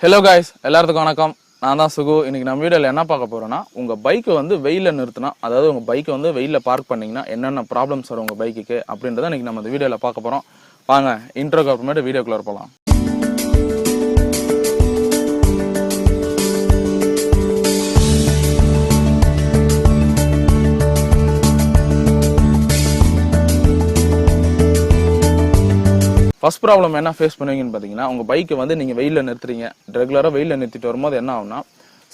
Hello guys, எல்லாருக்கும் வணக்கம். நான் தான் சுகு. இன்னைக்கு நம்ம வீடியோல என்ன பார்க்க போறோம்னா, உங்க பைக் வந்து வெயில்ல நிறுத்தினா, அதாவது உங்க பைக் வந்து வெயில்ல பார்க் பண்ணீங்கன்னா என்னென்ன ப்ராப்ளம்ஸ் வரும் உங்க பைக்குக்கு அப்படின்றத இன்னைக்கு நம்ம இந்த வீடியோல பார்க்க போறோம். வாங்க இன்ட்ரோக்கு அப்புறமேட்டு வீடியோக்குள்ள போலாம். ஃபர்ஸ்ட் ப்ராப்ளம் என்ன ஃபேஸ் பண்ணுவீங்கன்னு பார்த்தீங்கன்னா, உங்க பைக்கை வந்து நீங்க வெயில்ல நிறுத்துறீங்க. ரெகுலரா வெயில்ல நிறுத்திட்டு வரும்போது என்ன ஆகும்னா,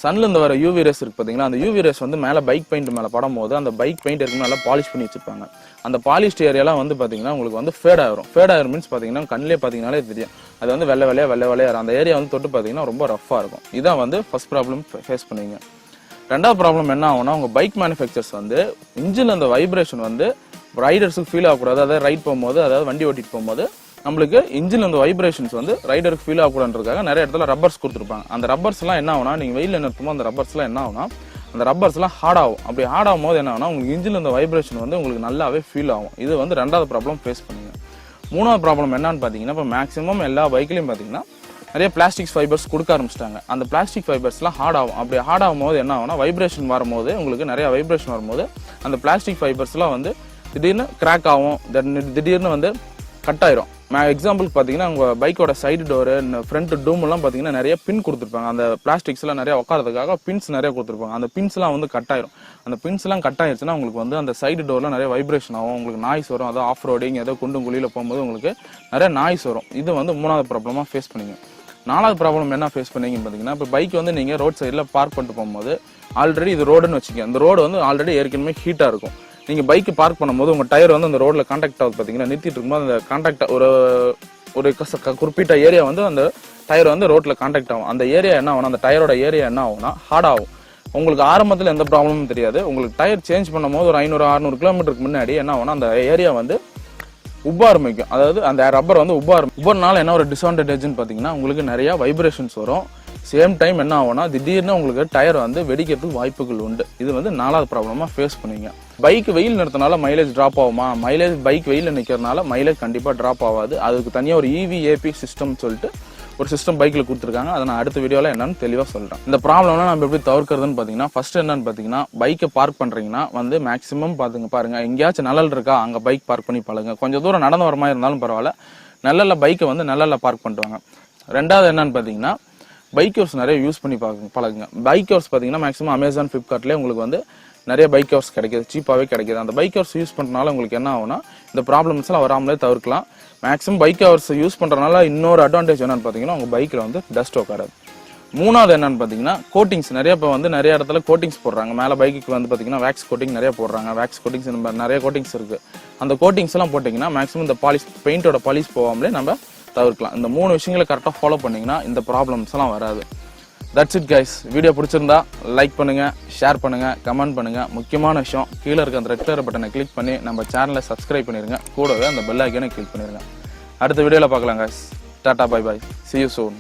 சன்ல இருந்து வர யூவி ரேஸ் இருக்கு பாத்தீங்கன்னா, அந்த யூவி ரேஸ் வந்து மேல பைக் பெயிண்ட் மேல படும்போது அந்த பைக் பெயிண்ட் இருக்கு நல்லா பாலிஷ் பண்ணி வச்சிருப்பாங்க. அந்த பாலிஷ்ட் ஏரியாலாம் வந்து பாத்தீங்கன்னா உங்களுக்கு வந்து ஃபேட் ஆயிரும். ஃபேட் ஆயிரும் மீன்ஸ் பாத்தீங்கன்னா கண்ணிலே பாத்தீங்கன்னாலே தெரியும். அது வந்து வெள்ளை வெள்ளையா அந்த ஏரியா வந்து தொட்டு பாத்தீங்கன்னா ரொம்ப ரஃப்பா இருக்கும். இதான் வந்து ஃபர்ஸ்ட் ப்ராப்ளம் ஃபேஸ் பண்ணுவீங்க. ரெண்டாவது ப்ராப்ளம் என்ன ஆகும்னா, உங்க பைக் மேனுஃபேக்சர்ஸ் வந்து இன்ஜின் அந்த வைப்ரேஷன் வந்து ரைடர்ஸுக்கு ஃபீல் ஆகக்கூடாது. அதாவது ரைட் போகும்போது, அதாவது வண்டி ஓட்டிட்டு போகும்போது நம்மளுக்கு இன்ஜின் அந்த வைப்ரேஷன்ஸ் வந்து ரைடருக்கு ஃபீல் ஆகக்கூடாதுன்றதுக்காக நிறைய இடத்துல ரப்பர்ஸ் கொடுத்துருப்பாங்க. அந்த ரப்பர்ஸ் எல்லாம் என்ன ஆகும்னா, நீங்க வெயில்ல நிறுத்தும்போது அந்த ரப்பர்ஸ் எல்லாம் என்ன ஆகும்னா, அந்த ரப்பர்ஸ் எல்லாம் ஹார்ட் ஆகும். அப்படி ஹார்ட் ஆகும் போது என்ன ஆகும்னா, உங்களுக்கு இன்ஜின் அந்த வைப்ரேஷன் வந்து உங்களுக்கு நல்லாவே ஃபீல் ஆகும். இது வந்து ரெண்டாவது ப்ராப்ளம் ஃபேஸ் பண்ணுங்க. மூணாவது ப்ராப்ளம் என்னன்னு பாத்தீங்கன்னா, இப்போ மேக்ஸிமம் எல்லா பைக்லயும் பாத்தீங்கன்னா நிறைய பிளாஸ்டிக் ஃபைபர்ஸ் கொடுக்க ஆரம்பிச்சிட்டாங்க. அந்த பிளாஸ்டிக் ஃபைபர்ஸ் எல்லாம் ஹார்ட் ஆகும். அப்படி ஹார்ட் ஆகும் போது என்ன ஆகும்னா, வைப்ரேஷன் வரும்போது உங்களுக்கு நிறைய வைப்ரேஷன் வரும்போது அந்த பிளாஸ்டிக் ஃபைபர்ஸ் எல்லாம் வந்து திடீர்னு கிராக் ஆகும், திடீர்னு வந்து கட் ஆயிரும். எக்ஸாம்பிளுக்கு பார்த்தீங்கன்னா, உங்கள் பைக்கோட சைடு டோரு, ஃப்ரண்ட் டூம் எல்லாம் பார்த்தீங்கன்னா நிறைய பின் கொடுத்துருப்பாங்க. அந்த பிளாஸ்டிக்ஸ் எல்லாம் நிறைய உட்காரதுக்காக பின்ஸ் நிறைய கொடுத்துருப்பாங்க. அந்த பின்ஸ் எல்லாம் வந்து கட் ஆயிரும். அந்த பின்ஸ் எல்லாம் கட் ஆயிடுச்சுன்னா உங்களுக்கு வந்து அந்த சைடு டோர்லாம் நிறைய வைப்ரேஷன் ஆகும், உங்களுக்கு நாய்ஸ் வரும். அதாவது ஆஃப் ரோடிங் ஏதோ குண்டும் குழியில போகும்போது உங்களுக்கு நிறைய நாய்ஸ் வரும். இது வந்து மூணாவது ப்ராப்ளமாக ஃபேஸ் பண்ணீங்க. நாலாவது ப்ராப்ளம் என்ன ஃபேஸ் பண்ணீங்கன்னு பார்த்தீங்கன்னா, இப்போ பைக் வந்து நீங்கள் ரோட் சைடில் பார்க் பண்ணிட்டு போகும்போது, ஆல்ரெடி இது ரோடுன்னு வச்சுக்கோங்க. இந்த ரோடு வந்து ஆல்ரெடி ஏற்கனவே ஹீட்டாக இருக்கும். நீங்க பைக் பார்க் பண்ணும்போது உங்க டயர் வந்து அந்த ரோட்ல கான்டாக்ட் ஆகுது பாத்தீங்கன்னா, நிறுத்திட்டு இருக்கும்போது அந்த கான்டாக்ட் ஒரு குறிப்பிட்ட ஏரியா வந்து அந்த டயர் வந்து ரோட்ல கான்டாக்ட் ஆகும். அந்த ஏரியா என்ன ஆகும், அந்த டயரோட ஏரியா என்ன ஆகும்னா ஹார்ட் ஆகும். உங்களுக்கு ஆரம்பத்தில் எந்த ப்ராப்ளமும் தெரியாது. உங்களுக்கு டயர் சேஞ்ச் பண்ணும்போது ஒரு 500-600 கிலோமீட்டருக்கு முன்னாடி என்ன ஆகும்னா, அந்த ஏரியா வந்து உப்ப ஆரம்பிக்கும். அதாவது அந்த ரப்பர் வந்து உப்பர்னால என்ன ஒரு டிஸ்அட்வான்டேஜ்னு பாத்தீங்கன்னா, உங்களுக்கு நிறைய வைப்ரேஷன்ஸ் வரும். சேம் டைம் என்ன ஆகும்னா, திடீர்னு உங்களுக்கு டயர் வந்து வெடிக்கிறதுக்கு வாய்ப்புகள் உண்டு. இது வந்து நாலாவது ப்ராப்ளமா ஃபேஸ் பண்ணுவீங்க. பைக் வெயில் நிறுத்தினால மைலேஜ் டிராப் ஆகுமா? பைக் வெயில நிக்கிறதுனால மைலேஜ் கண்டிப்பா டிராப் ஆகாது. அதுக்கு தனியா ஒரு EVAP சிஸ்டம் சொல்லிட்டு ஒரு சிஸ்டம் பைக்ல கொடுத்துருக்காங்க. அதை நான் அடுத்த வீடியோல என்னன்னு தெளிவா சொல்றேன். இந்த ப்ராப்ளம்லாம் நம்ம எப்படி தவிர்க்கிறதுன்னு பாத்தீங்கன்னா, ஃபர்ஸ்ட் என்னன்னு பாத்தீங்கன்னா, பைக்கை பார்க் பண்றீங்கன்னா வந்து மேக்ஸிமம் பாருங்க, எங்கேயாச்சும் நிழல் இருக்கா அங்க பைக் பார்க் பண்ணி பழகுங்க. கொஞ்சம் தூரம் நடந்து வர மாதிரி இருந்தாலும் பரவாயில்ல, நிழல்ல பைக்கை வந்து நிழல்ல பார்க் பண்ணிட்டு வாங்க. ரெண்டாவது என்னன்னு பாத்தீங்கன்னா, பைக் ஹவர்ஸ் நிறைய யூஸ் பண்ணி பழகுங்க. பைக் ஹவர்ஸ் பாத்தீங்கன்னா மேக்ஸிமம் Amazon, Flipkartல உங்களுக்கு வந்து நிறைய பைக் ஹவர்ஸ் கிடைக்குது, சீப்பாவே கிடைக்குது. அந்த பைக் ஹவர்ஸ் யூஸ் பண்றதுனால உங்களுக்கு என்ன ஆகும்னா, இந்த ப்ராப்ளம்ஸ் எல்லாம் வராமலே தவிர்க்கலாம். மேக்ஸிமம் பைக் ஹவர்ஸ் யூஸ் பண்றதுனால இன்னொரு அட்வான்டேஜ் என்னன்னு பாத்தீங்கன்னா, உங்க பைக்ல வந்து டஸ்ட் உட்காராது. மூணாவது என்னன்னு பாத்தீங்கன்னா, கோட்டிங்ஸ் நிறைய இப்போ வந்து நிறைய இடத்துல கோட்டிங்ஸ் போடுறாங்க. மேல பைக்கு வந்து பாத்தீங்கன்னா வேக்ஸ் கோட்டிங் நிறைய போடுறாங்க. வேக்ஸ் கோட்டிங்ஸ் நிறைய கோட்டிங்ஸ் இருக்கு. அந்த கோட்டிங்ஸ் எல்லாம் போட்டீங்கன்னா மேக்ஸிமம் இந்த பெயிண்டோட பாலிஷ் போகாமலே நம்ம தவிர்க்கலாம். இந்த 3 விஷயங்களை கரெக்டாக ஃபாலோ பண்ணீங்கன்னா இந்த ப்ராப்ளம்ஸ் எல்லாம் வராது. That's it guys. வீடியோ பிடிச்சிருந்தா லைக் பண்ணுங்க, ஷேர் பண்ணுங்க, கமெண்ட் பண்ணுங்க. முக்கியமான விஷயம், கீழே இருக்க அந்த ரெட் கலர் பட்டனை கிளிக் பண்ணி நம்ம சேனலை சப்ஸ்கிரைப் பண்ணிருங்க. கூடவே அந்த பெல் ஐக்கானை கிளிக் பண்ணிருங்க. அடுத்த வீடியோல பார்க்கலாம் கைஸ். டாடா, bye bye, see you soon.